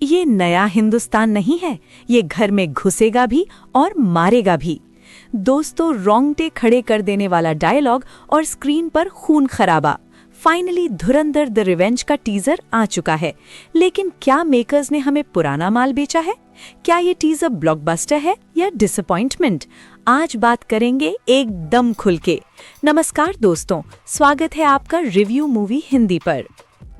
ये नया हिंदुस्तान नहीं है, ये घर में घुसेगा भी और मारेगा भी। दोस्तों, रोंगटे खड़े कर देने वाला डायलॉग और स्क्रीन पर खून खराबा। फाइनली धुरंधर द रिवेंज का टीजर आ चुका है, लेकिन क्या मेकर्स ने हमें पुराना माल बेचा है? क्या ये टीजर ब्लॉकबस्टर है या डिसअपॉइंटमेंट? आज बात करेंगे एकदम खुल के। नमस्कार दोस्तों, स्वागत है आपका रिव्यू मूवी हिंदी पर।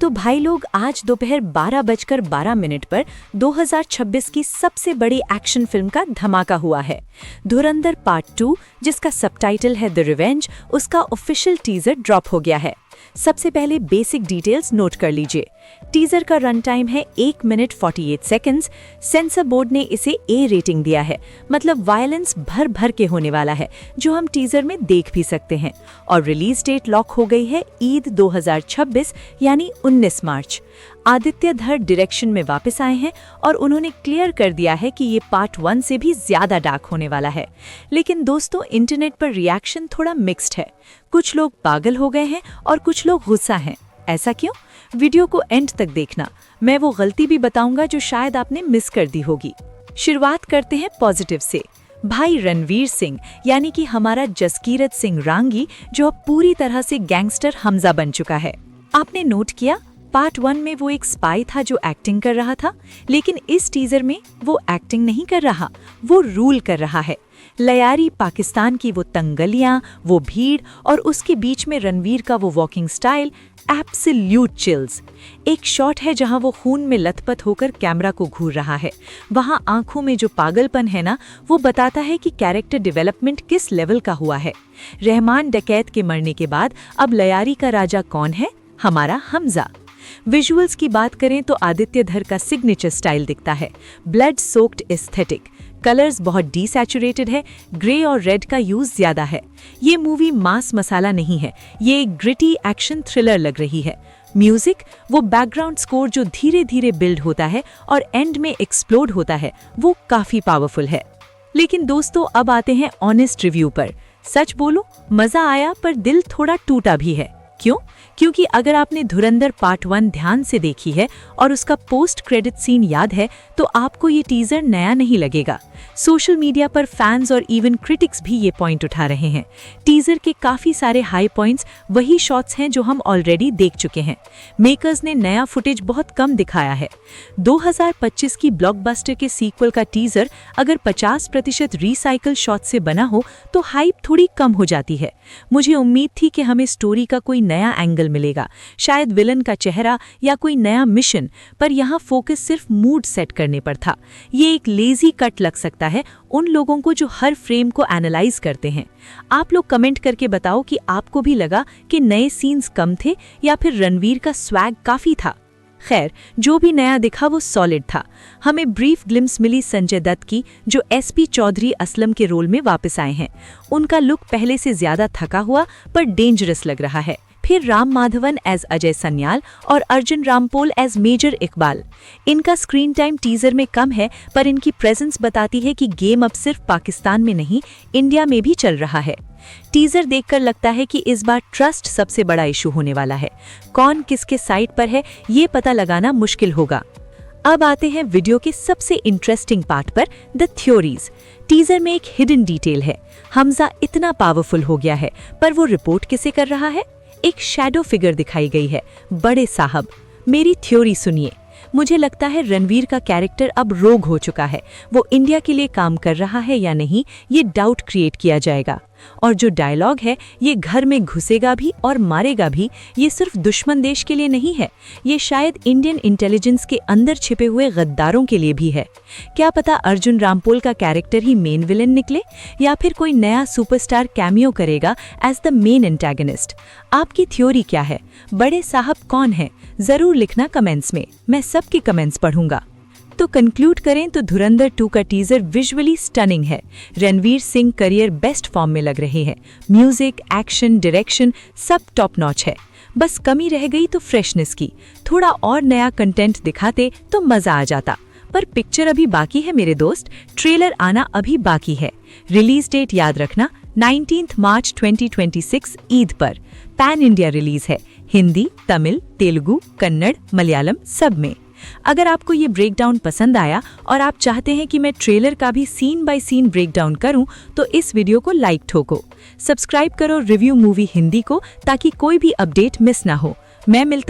तो भाई लोग, आज दोपहर 12:12 पर 2026 की सबसे बड़ी एक्शन फिल्म का धमाका हुआ है। धुरंधर पार्ट 2, जिसका सबटाइटल है द रिवेंज, उसका ऑफिशियल टीजर ड्रॉप हो गया है। सबसे पहले बेसिक डिटेल्स नोट कर लीजिए। टीजर का रन टाइम है 1 मिनट 48 सेकंड्स। सेंसर बोर्ड ने इसे ए रेटिंग दिया है, मतलब वायलेंस भर भर के होने वाला है, जो हम टीजर में देख भी सकते हैं। और रिलीज डेट लॉक हो गई है ईद 2026 यानी 19 मार्च। आदित्य धर डायरेक्शन में वापस आए हैं और उन्होंने क्लियर कर दिया है कि ये पार्ट 1 से भी ज्यादा डार्क होने वाला है। लेकिन दोस्तों, इंटरनेट पर रिएक्शन थोड़ा मिक्स्ड है। कुछ लोग पागल हो गए हैं और कुछ लोग गुस्सा हैं। ऐसा क्यों? वीडियो को एंड तक देखना, मैं वो गलती भी बताऊंगा जो शायद आपने मिस कर दी होगी। शुरुआत करते हैं पॉजिटिव से। भाई रणवीर सिंह यानी कि हमारा जसकीरत सिंह रांगी, जो अब पूरी तरह से गैंगस्टर हमजा बन चुका है। आपने नोट किया, पार्ट 1 में वो एक स्पाई था जो एक्टिंग कर रहा था, लेकिन इस टीजर में वो एक्टिंग नहीं कर रहा, वो रूल कर रहा है। लयारी पाकिस्तान की वो तंगलियां, वो भीड़ और उसके बीच में रणवीर का वो वॉकिंग स्टाइल, एब्सोल्यूट चिल्स। एक शॉट है जहां वो खून में लथपथ होकर कैमरा को घूर रहा है। वहां आंखों में जो पागलपन है ना, वो बताता है कि कैरेक्टर डेवलपमेंट किस लेवल का हुआ है। रहमान डकैत के मरने के बाद अब लयारी का राजा कौन है? हमारा हमजा। विजुअल्स की बात करें तो आदित्य धर का सिग्नेचर स्टाइल दिखता है, ब्लड सोक्ड एस्थेटिक। कलर्स बहुत डीसैचुरेटेड है, ग्रे और रेड का यूज ज्यादा है। ये मूवी मास मसाला नहीं है, ये एक ग्रिटी एक्शन थ्रिलर लग रही है। म्यूजिक, वो बैकग्राउंड स्कोर जो धीरे धीरे बिल्ड होता है और एंड में एक्सप्लोड होता है, वो काफी पावरफुल है। लेकिन दोस्तों, अब आते हैं ऑनेस्ट रिव्यू पर। सच बोलो, मजा आया पर दिल थोड़ा टूटा भी है। क्यों? क्योंकि अगर आपने धुरंधर पार्ट 1 ध्यान से देखी है और उसका पोस्ट क्रेडिट सीन याद है, तो आपको ये टीजर नया नहीं लगेगा। सोशल मीडिया पर फैंस और इवन क्रिटिक्स भी ये पॉइंट उठा रहे हैं। टीजर के काफी सारे हाई पॉइंट्स वही शॉट्स हैं जो हम ऑलरेडी देख चुके हैं। मेकर्स ने नया फुटेज बहुत कम दिखाया है। 2025 की ब्लॉकबस्टर के सीक्वल का टीजर अगर 50% रिसाइकल शॉट से बना हो तो हाइप थोड़ी कम हो जाती है। मुझे उम्मीद थी कि हमें स्टोरी का कोई नया एंगल मिलेगा, शायद विलन का चेहरा या कोई नया मिशन, पर यहाँ फोकस सिर्फ मूड सेट करने पर था। ये एक लेजी कट लग सकता है उन लोगों को जो हर फ्रेम को एनालाइज करते हैं। आप लोग कमेंट करके बताओ कि आपको भी लगा कि नए सीन्स कम थे या फिर रणवीर का स्वैग काफी था। खैर, जो भी नया दिखा वो सॉलिड था। हमें ब्रीफ ग्लिम्स मिली संजय दत्त की, जो एसपी चौधरी असलम के रोल में वापस आए हैं। उनका लुक पहले से ज्यादा थका हुआ पर डेंजरस लग रहा है। फिर राम माधवन एज अजय सन्याल और अर्जुन रामपोल एज मेजर इकबाल। इनका स्क्रीन टाइम टीजर में कम है, पर इनकी प्रेजेंस बताती है कि गेम अब सिर्फ पाकिस्तान में नहीं, इंडिया में भी चल रहा है। टीजर देखकर लगता है कि इस बार ट्रस्ट सबसे बड़ा इशू होने वाला है। कौन किसके साइड पर है, ये पता लगाना मुश्किल होगा। अब आते हैं वीडियो के सबसे इंटरेस्टिंग पार्ट पर, द थ्योरीज। टीजर में एक हिडन डिटेल है। हमजा इतना पावरफुल हो गया है, पर वो रिपोर्ट किसे कर रहा है? एक शैडो फिगर दिखाई गई है, बड़े साहब। मेरी थ्योरी सुनिए। मुझे लगता है रणवीर का कैरेक्टर अब रोग हो चुका है। वो इंडिया के लिए काम कर रहा है या नहीं, ये डाउट क्रिएट किया जाएगा। और जो डायलॉग है, ये घर में घुसेगा भी और मारेगा भी, ये सिर्फ दुश्मन देश के लिए नहीं है, ये शायद इंडियन इंटेलिजेंस के अंदर छिपे हुए गद्दारों के लिए भी है। क्या पता अर्जुन रामपोल का कैरेक्टर ही मेन विलेन निकले, या फिर कोई नया सुपरस्टार कैमियो करेगा एज द मेन एंटागनिस्ट। आपकी थ्योरी क्या है? बड़े साहब कौन है? जरूर लिखना कमेंट्स में, मैं सबके कमेंट्स पढ़ूंगा। तो कंक्लूड करें तो धुरंधर 2 का टीजर विजुअली स्टनिंग है। Ranveer Singh career best form में लग रहे हैं। म्यूजिक, एक्शन, डायरेक्शन सब टॉप नॉच है। बस कमी रह गई तो फ्रेशनेस की। थोड़ा और नया कंटेंट दिखाते तो मजा आ जाता। पर पिक्चर अभी बाकी है मेरे दोस्त, ट्रेलर आना अभी बाकी है। रिलीज डेट याद रखना, 19 मार्च 2026 ईद पर। पैन इंडिया रिलीज है, हिंदी, तमिल, तेलुगु, कन्नड़, मलयालम सब में। अगर आपको ये ब्रेकडाउन पसंद आया और आप चाहते हैं कि मैं ट्रेलर का भी सीन बाय सीन ब्रेकडाउन करूं, तो इस वीडियो को लाइक ठोको, सब्सक्राइब करो रिव्यू मूवी हिंदी को ताकि कोई भी अपडेट मिस ना हो। मैं मिलता